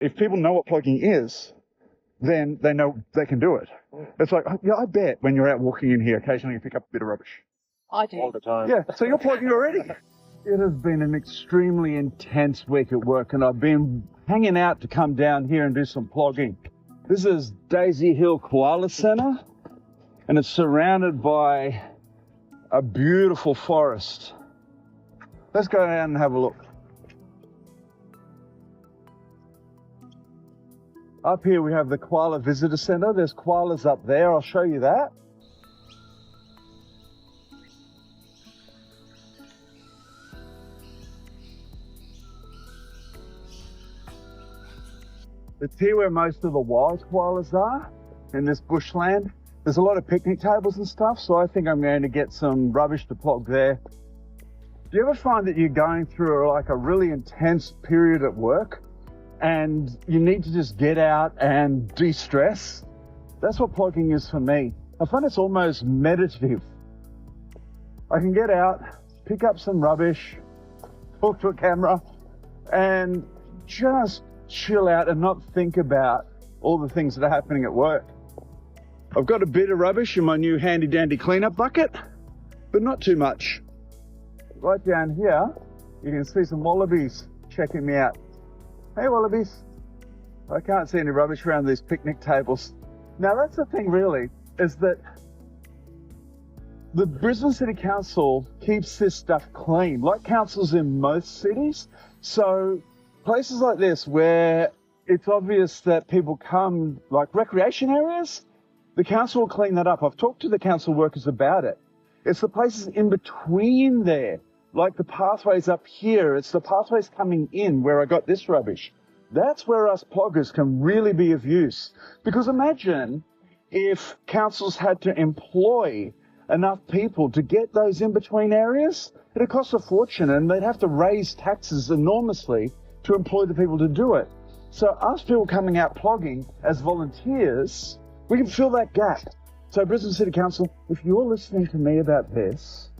if people know what plogging is, then they know they can do it. It's like, yeah, I bet when you're out walking in here, occasionally you pick up a bit of rubbish. I do. All the time. Yeah, so you're plogging already. It has been an extremely intense week at work, and I've been hanging out to come down here and do some plogging. This is Daisy Hill Koala Centre, and it's surrounded by a beautiful forest. Let's go down and have a look. Up here we have the Koala Visitor Centre. There's koalas up there. I'll show you that. It's here where most of the wild koalas are, in this bushland. There's a lot of picnic tables and stuff, so I think I'm going to get some rubbish to plog there. Do you ever find that you're going through like a really intense period at work and you need to just get out and de-stress? That's what plogging is for me. I find it's almost meditative. I can get out, pick up some rubbish, talk to a camera, and just chill out and not think about all the things that are happening at work. I've got a bit of rubbish in my new handy dandy cleanup bucket, but not too much. Right down here, you can see some wallabies checking me out. Hey wallabies. I can't see any rubbish around these picnic tables. Now that's the thing really, is that the Brisbane City Council keeps this stuff clean, like councils in most cities. So places like this where it's obvious that people come, like recreation areas, the council will clean that up. I've talked to the council workers about it. It's the places in between there, like the pathways up here. It's the pathways coming in where I got this rubbish. That's where us ploggers can really be of use. Because imagine if councils had to employ enough people to get those in-between areas. It'd cost a fortune and they'd have to raise taxes enormously to employ the people to do it. So us people coming out plogging as volunteers, we can fill that gap. So Brisbane City Council, if you're listening to me about this,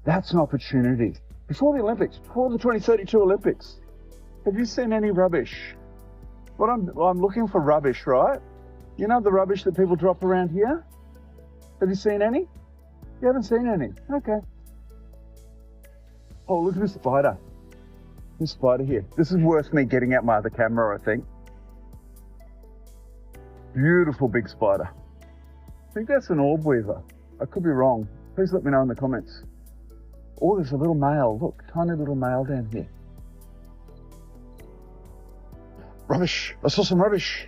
that's an opportunity. Before the Olympics, before the 2032 Olympics, have you seen any rubbish? Well, I'm looking for rubbish, right? You know the rubbish that people drop around here? Have you seen any? You haven't seen any? Okay. Oh, look at this spider. This spider here. This is worth me getting out my other camera, I think. Beautiful big spider. I think that's an orb weaver. I could be wrong. Please let me know in the comments. Oh, there's a little male. Look, tiny little male down here. Rubbish. I saw some rubbish.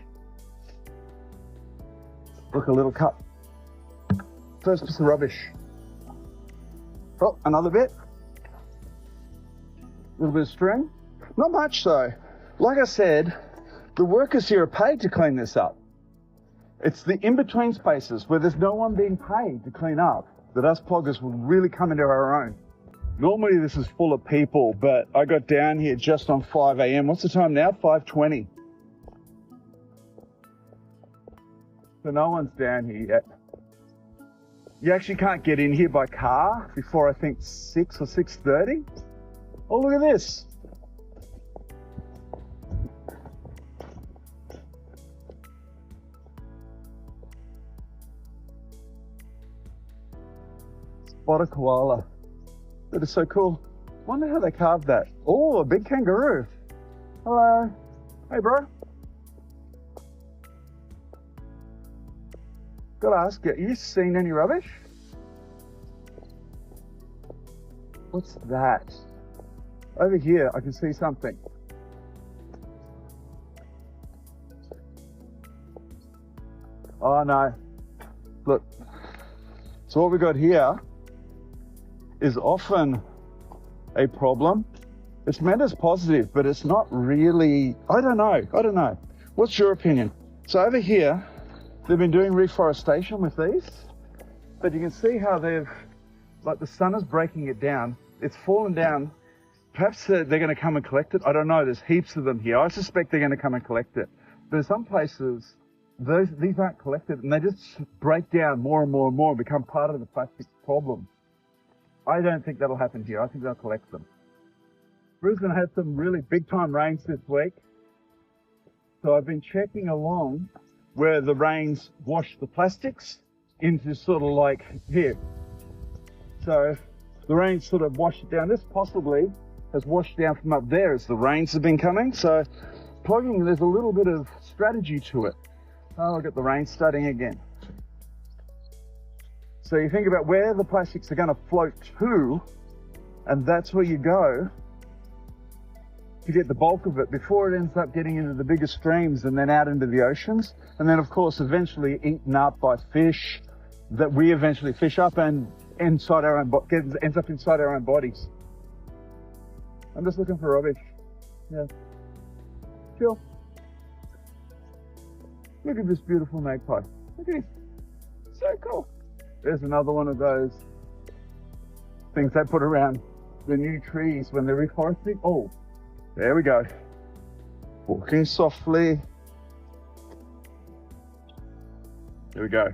Look, a little cup. First piece of rubbish. Oh, another bit. A little bit of string. Not much though. Like I said, the workers here are paid to clean this up. It's the in-between spaces where there's no one being paid to clean up that us ploggers will really come into our own. Normally this is full of people, but I got down here just on 5 a.m. What's the time now? 5:20. So no one's down here yet. You actually can't get in here by car before I think 6 or 6:30. Oh, look at this. Spotted koala. That is so cool. Wonder how they carved that. Oh, a big kangaroo. Hello. Hey, bro. Gotta ask you, you seen any rubbish? What's that? Over here, I can see something. Oh no. Look. So what we got here is often a problem. It's meant as positive, but it's not really, I don't know. What's your opinion? So over here, they've been doing reforestation with these, but you can see how they've, like the sun is breaking it down. It's fallen down. Perhaps they're going to come and collect it. I don't know. There's heaps of them here. I suspect they're going to come and collect it. But in some places, these aren't collected and they just break down more and more and more and become part of the plastic problem. I don't think that'll happen here. I think they'll collect them. Brisbane had some really big time rains this week. So I've been checking along where the rains wash the plastics into sort of like here. So the rains sort of wash it down. This possibly has washed down from up there as the rains have been coming. So plugging, there's a little bit of strategy to it. Oh, look at the rain starting again. So you think about where the plastics are going to float to, and that's where you go to get the bulk of it before it ends up getting into the bigger streams and then out into the oceans. And then, of course, eventually eaten up by fish that we eventually fish up and inside our own ends up inside our own bodies. I'm just looking for rubbish. Yeah. Chill. Look at this beautiful magpie. Look at it. So cool. There's another one of those things they put around the new trees when they're reforesting. Oh, there we go. Walking softly. There we go.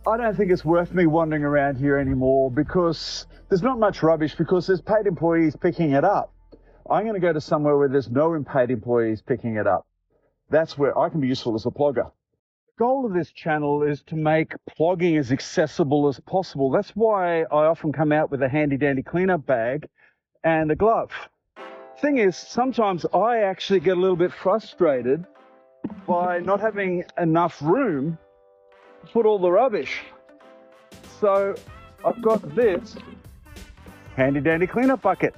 I don't think it's worth me wandering around here anymore because there's not much rubbish because there's paid employees picking it up. I'm going to go to somewhere where there's no paid employees picking it up. That's where I can be useful as a plogger. The goal of this channel is to make plogging as accessible as possible. That's why I often come out with a handy dandy cleanup bag and a glove. Thing is, sometimes I actually get a little bit frustrated by not having enough room to put all the rubbish. So I've got this handy dandy cleanup bucket.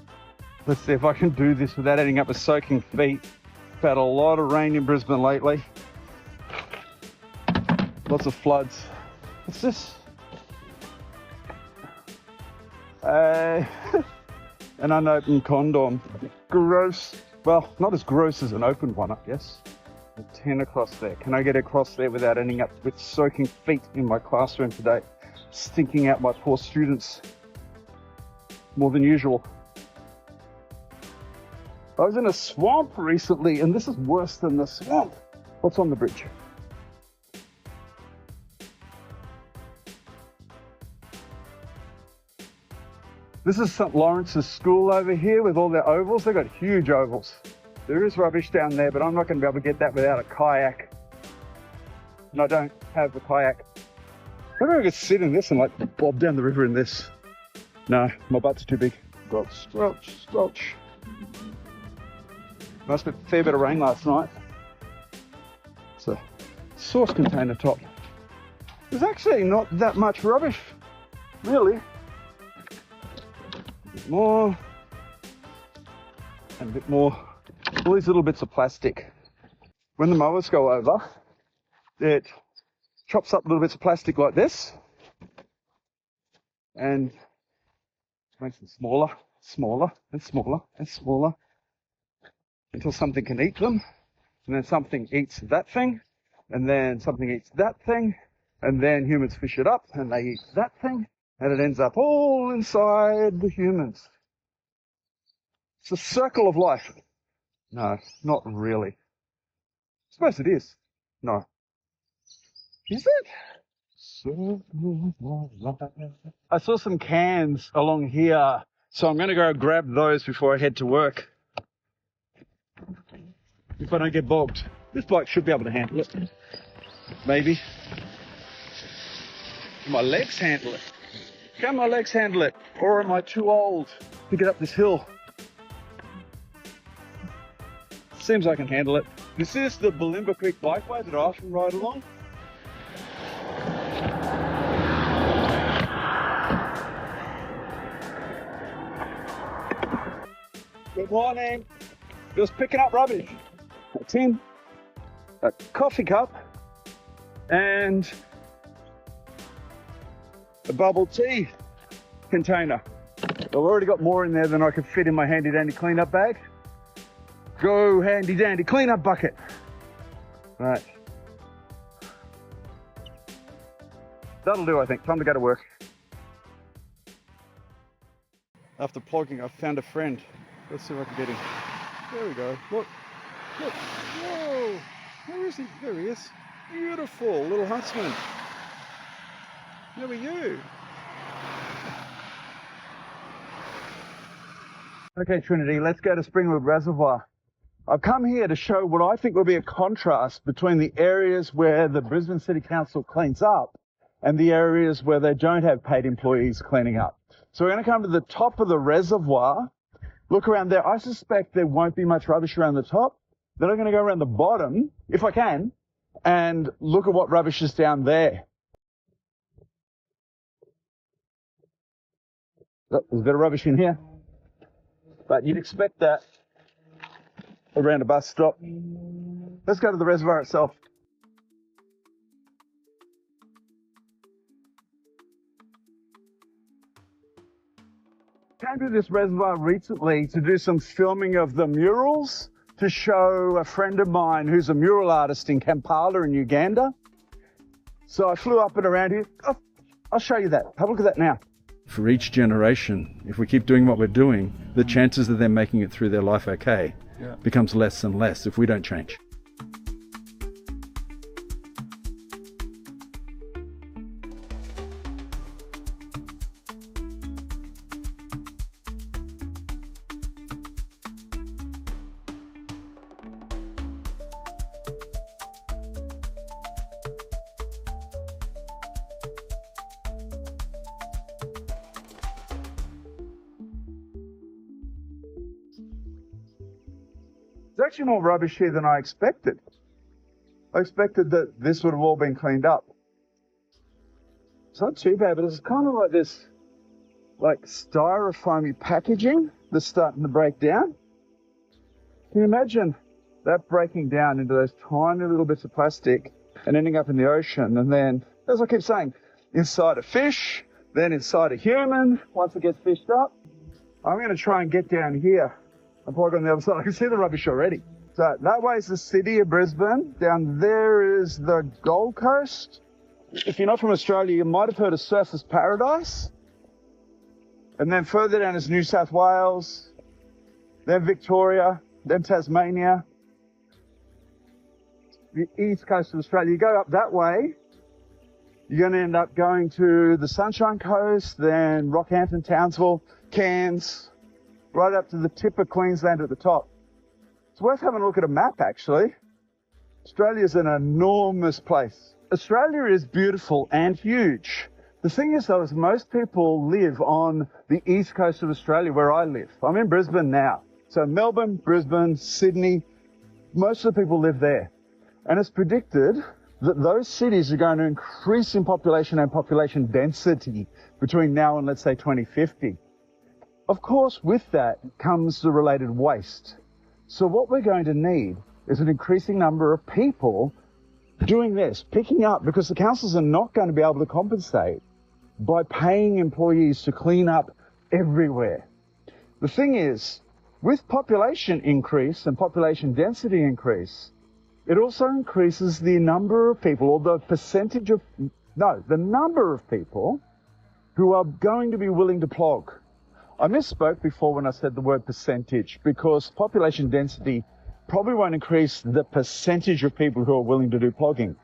Let's see if I can do this without ending up with soaking feet. I've had a lot of rain in Brisbane lately. Lots of floods. What's this? An unopened condom. Gross. Well, not as gross as an opened one, I guess. A 10 across there. Can I get across there without ending up with soaking feet in my classroom today? Stinking out my poor students. More than usual. I was in a swamp recently, and this is worse than the swamp. What's on the bridge? This is St. Laurence's school over here with all their ovals. They've got huge ovals. There is rubbish down there, but I'm not going to be able to get that without a kayak. And I don't have a kayak. Maybe I could sit in this and like bob down the river in this. No, my butt's too big. Squelch, squelch, squelch. Must have been a fair bit of rain last night. It's a sauce container top. There's actually not that much rubbish, really. A bit more. And a bit more. All these little bits of plastic. When the mowers go over, it chops up little bits of plastic like this and makes them smaller, smaller, and smaller, and smaller until something can eat them. And then something eats that thing, and then something eats that thing, and then humans fish it up and they eat that thing, and it ends up all inside the humans. It's a circle of life. No, not really. I suppose it is. No. Is it? I saw some cans along here, so I'm going to go grab those before I head to work. If I don't get bogged. This bike should be able to handle it. Maybe. Can my legs handle it? Can my legs handle it? Or am I too old to get up this hill? Seems I can handle it. This is the Bulimba Creek bikeway that I often ride along. Good morning. Just picking up rubbish. A tin, a coffee cup, and a bubble tea container. I've already got more in there than I could fit in my handy dandy cleanup bag. Go handy dandy cleanup bucket. Right. That'll do, I think. Time to go to work. After plogging, I've found a friend. Let's see if I can get him. There we go. Look. Look. Whoa. Where is he? There he is. Beautiful little huntsman. There we go. Okay, Trinity, let's go to Springwood Reservoir. I've come here to show what I think will be a contrast between the areas where the Brisbane City Council cleans up and the areas where they don't have paid employees cleaning up. So we're going to come to the top of the reservoir, look around there. I suspect there won't be much rubbish around the top. Then I'm going to go around the bottom, if I can, and look at what rubbish is down there. Oh, there's a bit of rubbish in here, but you'd expect that around a bus stop. Let's go to the reservoir itself. Came to this reservoir recently to do some filming of the murals to show a friend of mine who's a mural artist in Kampala in Uganda. So I flew up and around here. I'll show you that. Have a look at that now. For each generation, if we keep doing what we're doing, the chances of them making it through their life okay becomes less and less if we don't change. There's actually more rubbish here than I expected. I expected that this would have all been cleaned up. It's not too bad, but it's kind of like this, like styrofoamy packaging that's starting to break down. Can you imagine that breaking down into those tiny little bits of plastic and ending up in the ocean? And then, as I keep saying, inside a fish, then inside a human, once it gets fished up. I'm going to try and get down here and plug on the other side. I can see the rubbish already. So that way is the city of Brisbane. Down there is the Gold Coast. If you're not from Australia, you might have heard of Surfers Paradise. And then further down is New South Wales, then Victoria, then Tasmania. The east coast of Australia. You go up that way, you're going to end up going to the Sunshine Coast, then Rockhampton, Townsville, Cairns, right up to the tip of Queensland at the top. It's worth having a look at a map, actually. Australia's an enormous place. Australia is beautiful and huge. The thing is, though, is most people live on the east coast of Australia, where I live. I'm in Brisbane now. So Melbourne, Brisbane, Sydney, most of the people live there. And it's predicted that those cities are going to increase in population and population density between now and, let's say, 2050. Of course, with that comes the related waste. So what we're going to need is an increasing number of people doing this, picking up, because the councils are not going to be able to compensate by paying employees to clean up everywhere. The thing is, with population increase and population density increase, it also increases the number of people, or the percentage of, no, the number of people who are going to be willing to plog. I misspoke before when I said the word percentage, because population density probably won't increase the percentage of people who are willing to do plogging.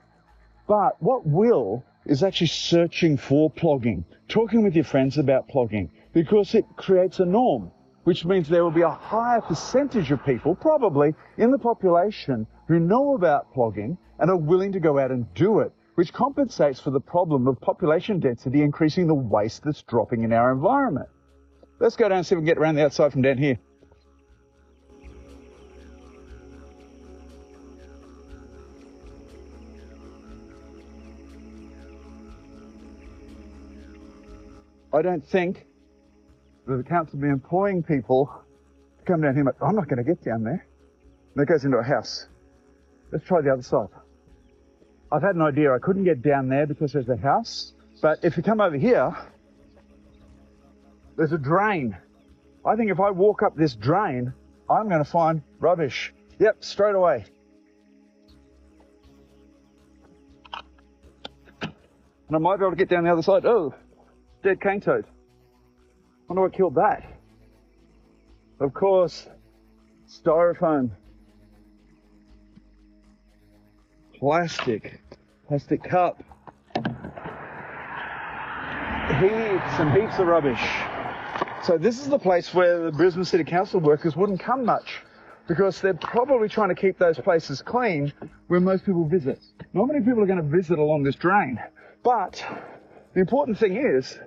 But what will is actually searching for plogging, talking with your friends about plogging, because it creates a norm, which means there will be a higher percentage of people, probably in the population, who know about plogging and are willing to go out and do it, which compensates for the problem of population density increasing the waste that's dropping in our environment. Let's go down and see if we can get around the outside from down here. I don't think that the council will be employing people to come down here, but I'm not going to get down there. That goes into a house. Let's try the other side. I've had an idea. I couldn't get down there because there's a house, but if you come over here, there's a drain. I think if I walk up this drain, I'm going to find rubbish. Yep, straight away. And I might be able to get down the other side. Oh, dead cane toad. I wonder what killed that. Of course, styrofoam. Plastic cup. Heaps and heaps of rubbish. So this is the place where the Brisbane City Council workers wouldn't come much. because they're probably trying to keep those places clean where most people visit. Not many people are going to visit along this drain, but the important thing is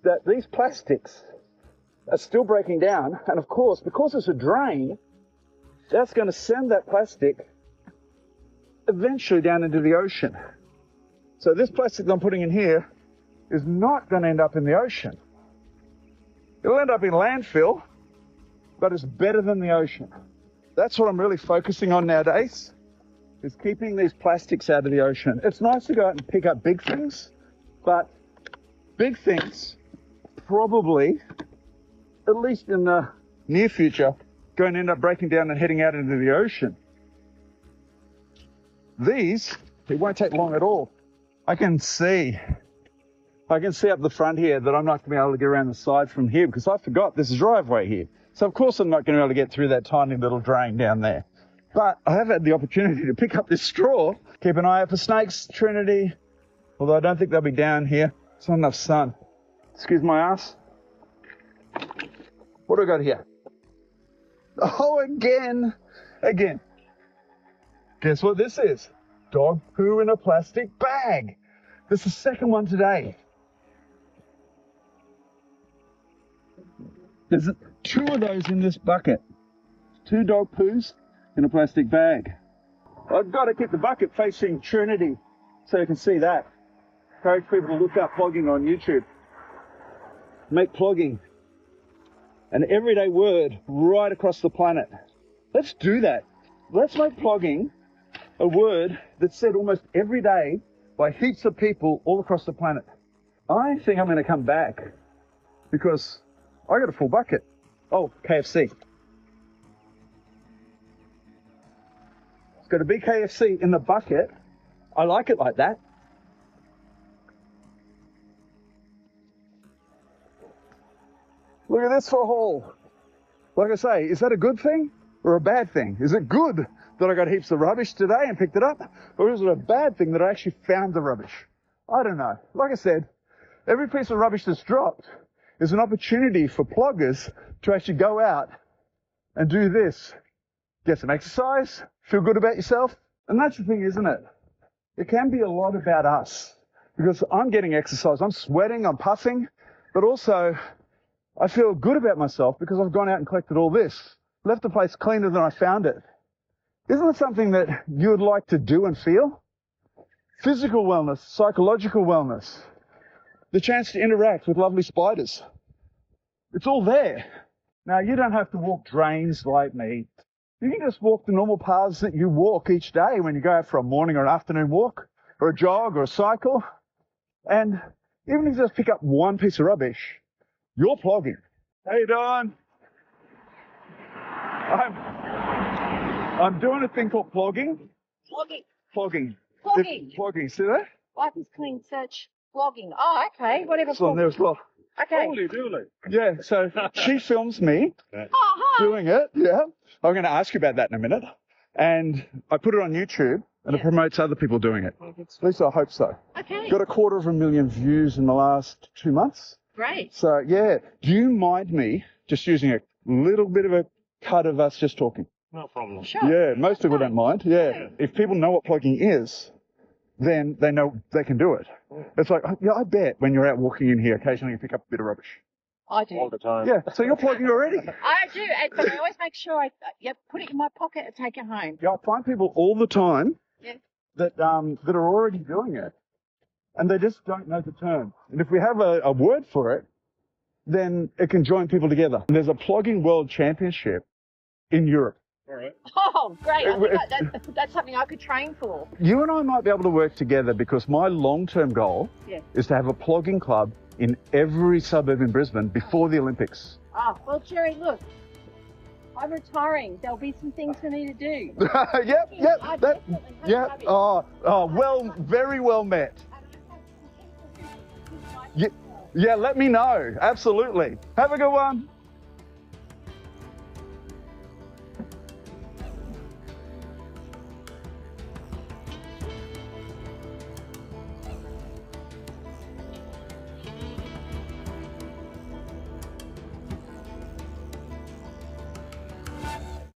that these plastics are still breaking down, and of course, because it's a drain, that's going to send that plastic eventually down into the ocean. So this plastic that I'm putting in here is not going to end up in the ocean. It'll end up in landfill, but it's better than the ocean. That's what I'm really focusing on nowadays, is keeping these plastics out of the ocean. It's nice to go out and pick up big things, but big things probably, at least in the near future, going to end up breaking down and heading out into the ocean. These, it won't take long at all. I can see up the front here that I'm not going to be able to get around the side from here because I forgot there's a driveway here. So of course I'm not going to be able to get through that tiny little drain down there. But I have had the opportunity to pick up this straw, keep an eye out for snakes, Trinity, although I don't think they'll be down here. It's not enough sun. Excuse my ass. What do I got here? Oh, again. Guess what this is? Dog poo in a plastic bag. This is the second one today. There's 2 of those in this bucket. 2 dog poos in a plastic bag. I've got to keep the bucket facing Trinity so you can see that. Encourage people to look up Plogging on YouTube. Make Plogging an everyday word right across the planet. Let's do that. Let's make Plogging a word that's said almost every day by heaps of people all across the planet. I think I'm going to come back because I got a full bucket. Oh, KFC. It's got to be KFC in the bucket. I like it like that. Look at this for a haul. Like I say, is that a good thing or a bad thing? Is it good that I got heaps of rubbish today and picked it up? Or is it a bad thing that I actually found the rubbish? I don't know. Like I said, every piece of rubbish that's dropped is an opportunity for ploggers to actually go out and do this. Get some exercise, feel good about yourself. And that's the thing, isn't it? It can be a lot about us because I'm getting exercise. I'm sweating, I'm puffing, but also I feel good about myself because I've gone out and collected all this. Left the place cleaner than I found it. Isn't it something that you would like to do and feel? Physical wellness, psychological wellness, the chance to interact with lovely spiders. It's all there. Now, you don't have to walk drains like me. You can just walk the normal paths that you walk each day when you go out for a morning or an afternoon walk, or a jog or a cycle. And even if you just pick up one piece of rubbish, you're plogging. How you doing? I'm doing a thing called plogging. Plogging. Plogging. See that? Life is clean search. Plogging. Oh, okay. Whatever. It's on there as well. Okay. Holy dooly. Yeah, so she films me doing it. Yeah. I'm going to ask you about that in a minute. And I put it on YouTube and it promotes other people doing it. At least I hope so. Okay. Got 250,000 views in the last 2 months. Great. So, yeah. Do you mind me just using a little bit of a cut of us just talking? No problem. Sure. Yeah, most people don't mind. Yeah. If people know what plogging is, then they know they can do it. It's like, yeah, I bet when you're out walking in here, occasionally you pick up a bit of rubbish. I do. All the time. Yeah, so you're plogging already. I do, but I always make sure I put it in my pocket and take it home. Yeah, I find people all the time that are already doing it, and they just don't know the term. And if we have a word for it, then it can join people together. And there's a Plogging World Championship in Europe. All right. Oh, great. I think that's something I could train for. You and I might be able to work together because my long-term goal is to have a plogging club in every suburb in Brisbane before the Olympics. Oh, well, Jerry, look. I'm retiring. There'll be some things for me to do. Yep. Well, very well met. Yeah, let me know. Absolutely. Have a good one.